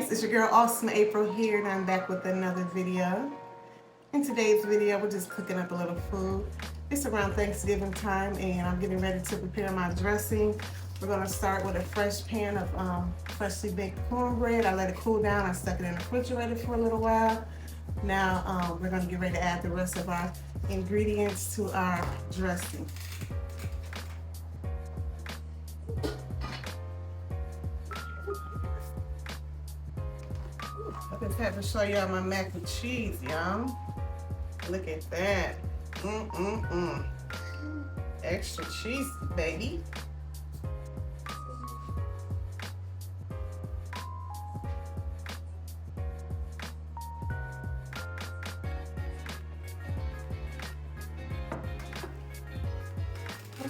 guys, it's your girl Awesome April here, and I'm back with another video. In today's video, we're just cooking up a little food. It's around Thanksgiving time, and I'm getting ready to prepare my dressing. We're gonna start with a fresh pan of freshly baked cornbread. I let it cool down. I stuck it in the refrigerator for a little while. Now we're gonna get ready to add the rest of our ingredients to our dressing. I just had to show y'all my mac and cheese, y'all. Look at that. Extra cheese, baby.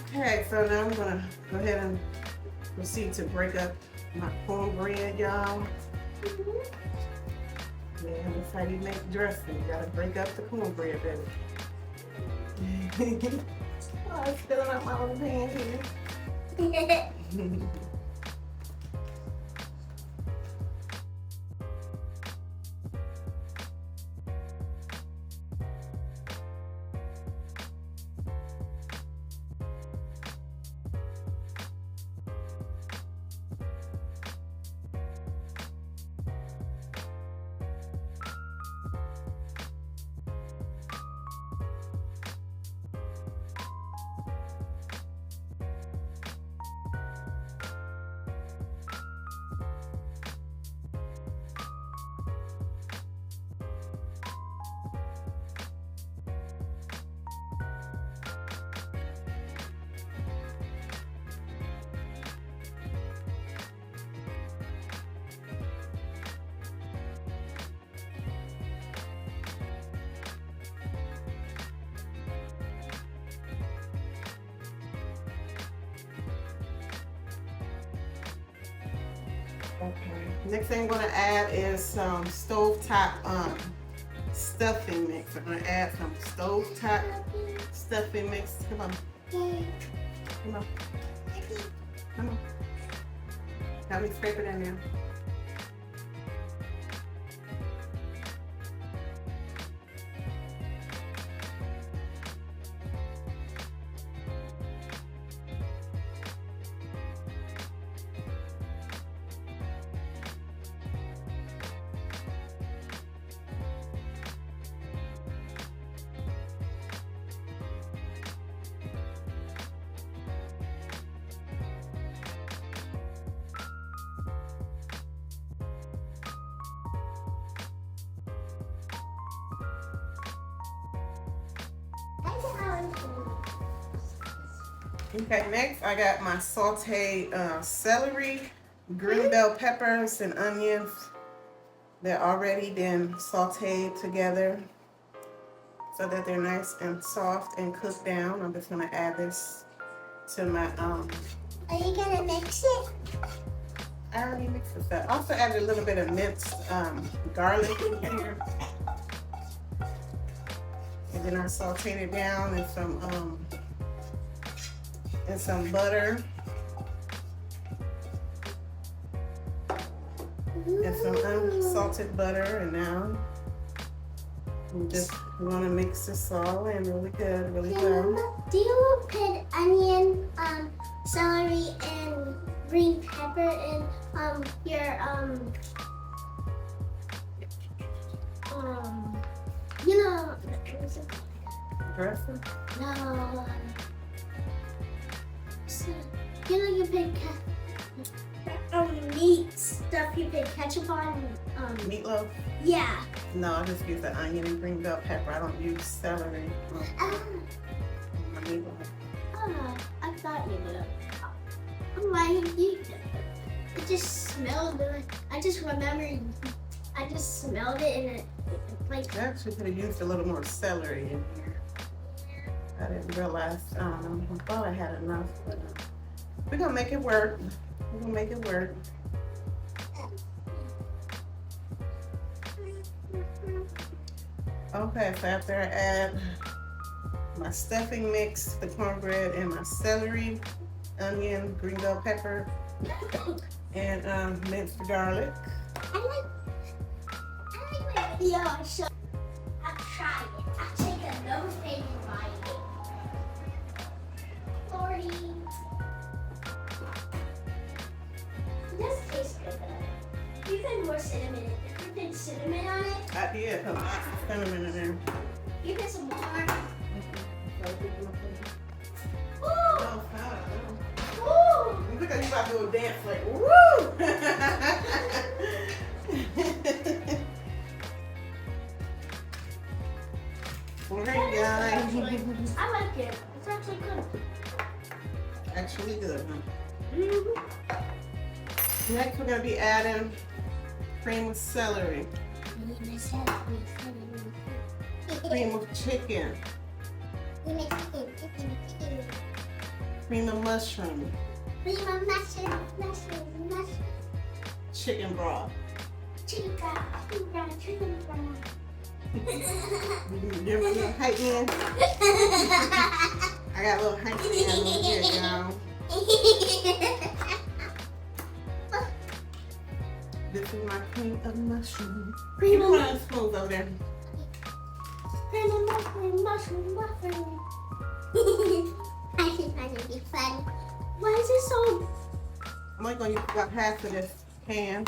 Okay, so now I'm gonna go ahead and proceed to break up my cornbread, y'all. Yeah, that's how you make dressing. You gotta break up the cornbread, baby. Oh, it's filling up my little pan here. Okay. Next thing I'm gonna add is some stovetop stuffing mix. I'm gonna add some stovetop stuffing mix. Come on. Come on. Come on. Help me scrape it in there. Okay, next I got my sauteed celery, green bell peppers, and onions. They're already been sauteed together so that they're nice and soft and cooked down. I'm just gonna add this to my Are you gonna mix it? I already mixed this up. Also added a little bit of minced garlic in here. And then I sauteed it down in some butter and some unsalted butter, and now we just want to mix this all in really good, really well. Do you put onion, celery, and green pepper in your you know, Dressing? no, you know, you put meat stuff. You put ketchup on. Meatloaf? Yeah. No, I just use the onion and green bell pepper. I don't use celery on my meatloaf. Oh, I thought you did. I'm like, it just smelled good. I just remembered, I just smelled it and it like. I actually could have used a little more celery in here. I didn't realize, I thought I had enough, but we're gonna make it work. We're gonna make it work. Okay, so after I add my stuffing mix, the cornbread, and my celery, onion, green bell pepper, and minced garlic, my video. So I'll try it. I'll take another thing and bite it. Lordy. It does taste good though. You put more cinnamon in it. You put cinnamon on it. I did put lots of cinnamon in there. You put some more. Oh, fine. Ooh. Look at you about to do a dance like, woo! Alright, guys. I like it. It's actually good. Actually good, huh? Mm-hmm. Next, we're going to be adding cream of celery, cream of chicken, cream of mushroom, chicken broth. Chicken broth. Give me a little height in. I got a little height in over here, y'all. This is my cream of mushroom. Cream Put of one of the spoons over there. mushroom. I think that would be fun. Why is it so? I'm only going to use about half of this can.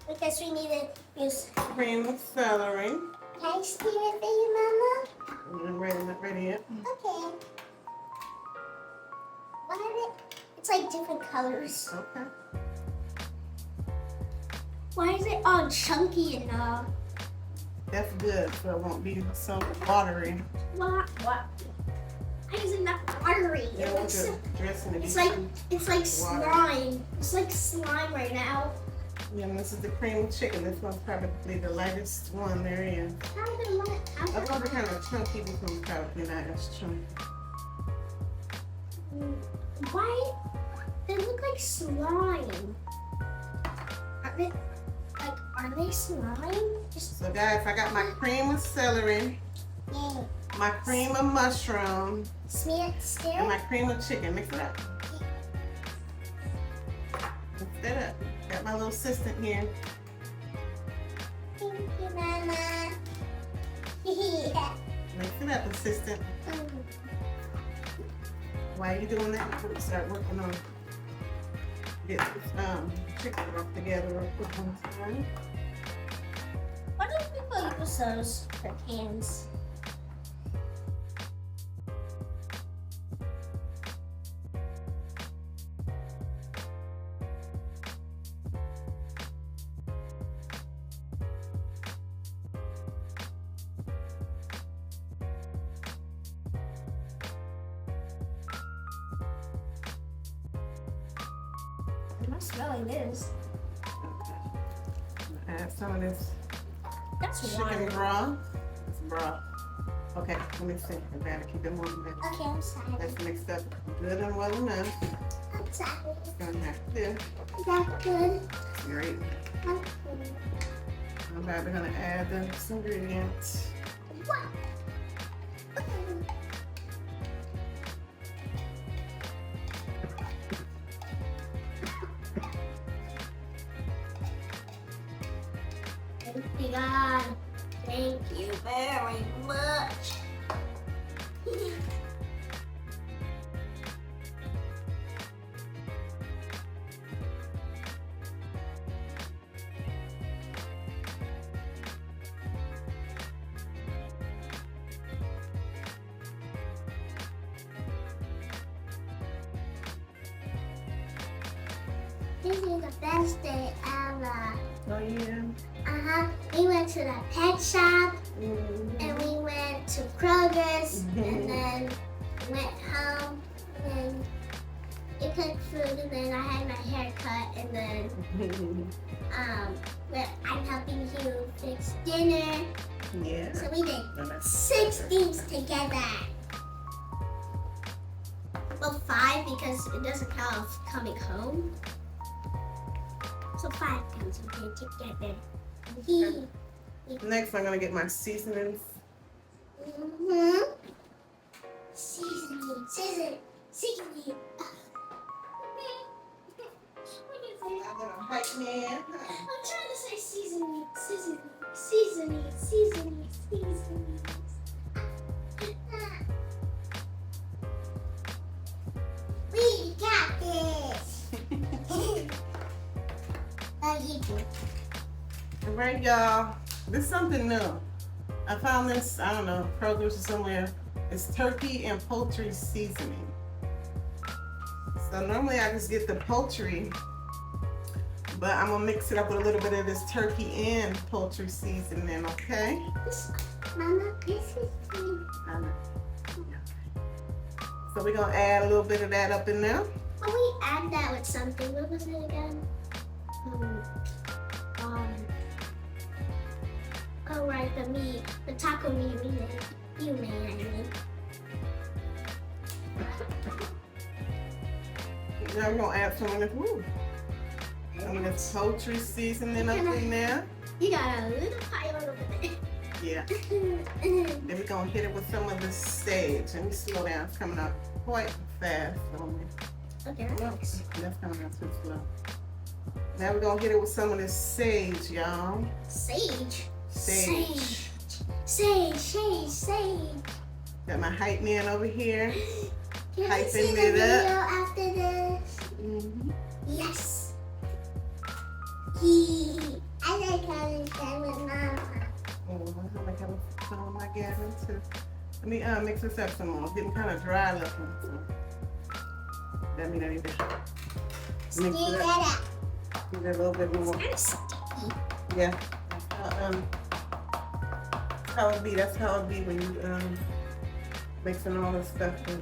Because we need to use. Cream of celery. Can I steam it for you, Mama? I'm ready, not ready yet. Okay. What are it? It's like different colors. Okay. Why is it all chunky and That's good, so it won't be so watery. what? Why is it not watery? Yeah, It we'll looks do dressing to be it's like watery. slime. It's like slime right now. Yeah, and this is the cream of chicken. This one's probably the lightest one there is. How did it look? That's why they're kind of chunky. This one's probably not as chunky. Why? They look like slime. Are they slime? Just So guys, I got my cream of celery, yeah. my cream of mushroom, Smear it, and stir my cream of chicken. Mix it up. Mix it up. Got my little assistant here. Thank you, Mama. Yeah. Mix it up, assistant. While you're doing that, we'll start working on get this chicken broth together real quick on time. Why do people use those for pans? I'm not smelling this. Add some of this That's chicken water. broth. It's broth. Okay, let me see. I gotta keep it moving. Okay, I'm sorry. That's mixed up good and well enough. I'm sorry. Gonna have to do. Is that good? Great. That's good. I'm about to gonna add the ingredients. What? Thank you, God. Thank you very much. This is the best day ever. Oh yeah. We went to the pet shop Mm-hmm. and we went to Kroger's and then went home and then we cooked food and then I had my hair cut and then I'm helping you fix dinner. Yeah. So we did 6 things together. Well, 5 because it doesn't count coming home. So 5 things we did together. Next, I'm gonna get my seasonings. Seasoning. little hype man. I'm trying to say seasoning. We got this. Oh, you do. All right, y'all. This is something new. I found this, I don't know, produce or somewhere. It's turkey and poultry seasoning. So normally I just get the poultry, but I'm gonna mix it up with a little bit of this turkey and poultry seasoning, okay? Mama, this is me. So we're gonna add a little bit of that up in there. Oh, we add that with something. What was it again? Oh, right, the meat. The taco meat we made. You made, I mean. Now we're gonna add some of this, some of this poultry seasoning up in there. You got a little pile over there. Yeah. Then we're gonna hit it with some of the sage. Let me slow down. It's coming up quite fast on me. Okay, That's coming up too slow. Now we're gonna hit it with some of this sage, y'all. Sage. Sage. Sage. Got my hype man over here. Can I see Hyping the it video up. after this? Mm-hmm. Yes. I like how you said with Mama. Oh, I'm gonna have some of my gathering too. Let me mix this up some more. It's getting kind of dry looking. So that means I need to Stir mix it that up. up. Give it a little bit more. It's sticky. Yeah. How it be. That's how it be when you mixing all this stuff with.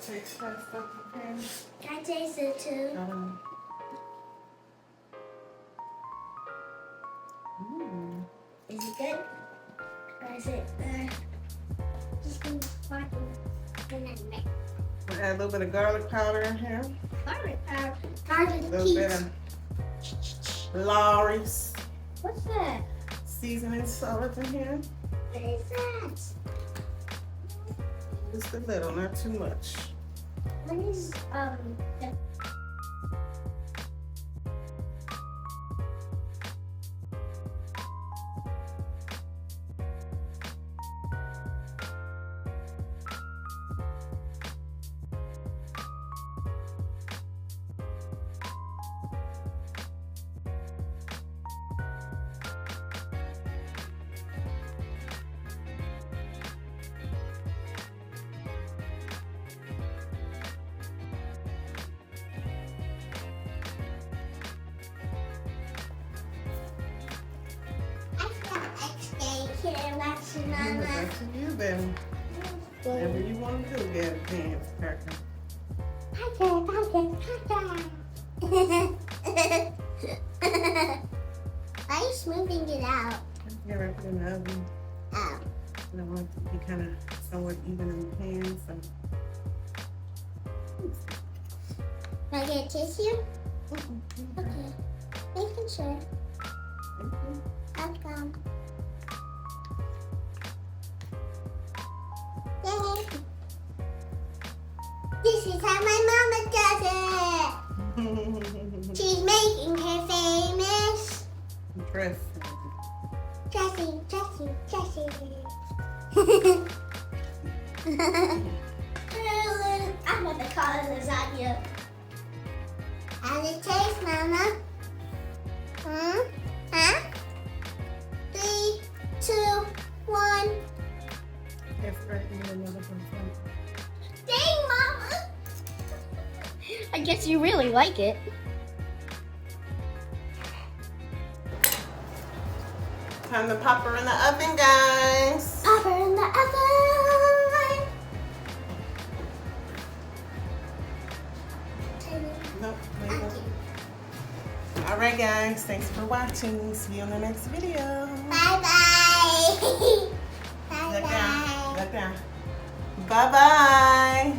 Taste that stuff, okay? Can I taste it too? Is it good? Or is it just been sparkling and then mix? We'll add a little bit of garlic powder in here. Garlic powder. A Garlic little bit peas. of Lawry's What's that? seasoning salt in here. What is that? Just a little, not too much. What is the Back to you then. Whatever you want to do, get a chance, Kirk. Why are you smoothing it out? Get right in the oven. Oh. I want it to be kind of somewhat even in the pan. So. Do I get tissue? Okay. Making sure. I'll come. Yay! This is how my mama does it. She's making her famous. Dress. Dressing. I'm gonna call it lasagna. How's it taste, Mama? Huh? 3, 2, 1. Dang, Mama! I guess you really like it. Time to pop her in the oven, guys. Pop her in the oven. Nope, all right, guys. Thanks for watching. See you on the next video. Bye-bye. Look down. Bye-bye. Look down. Bye-bye.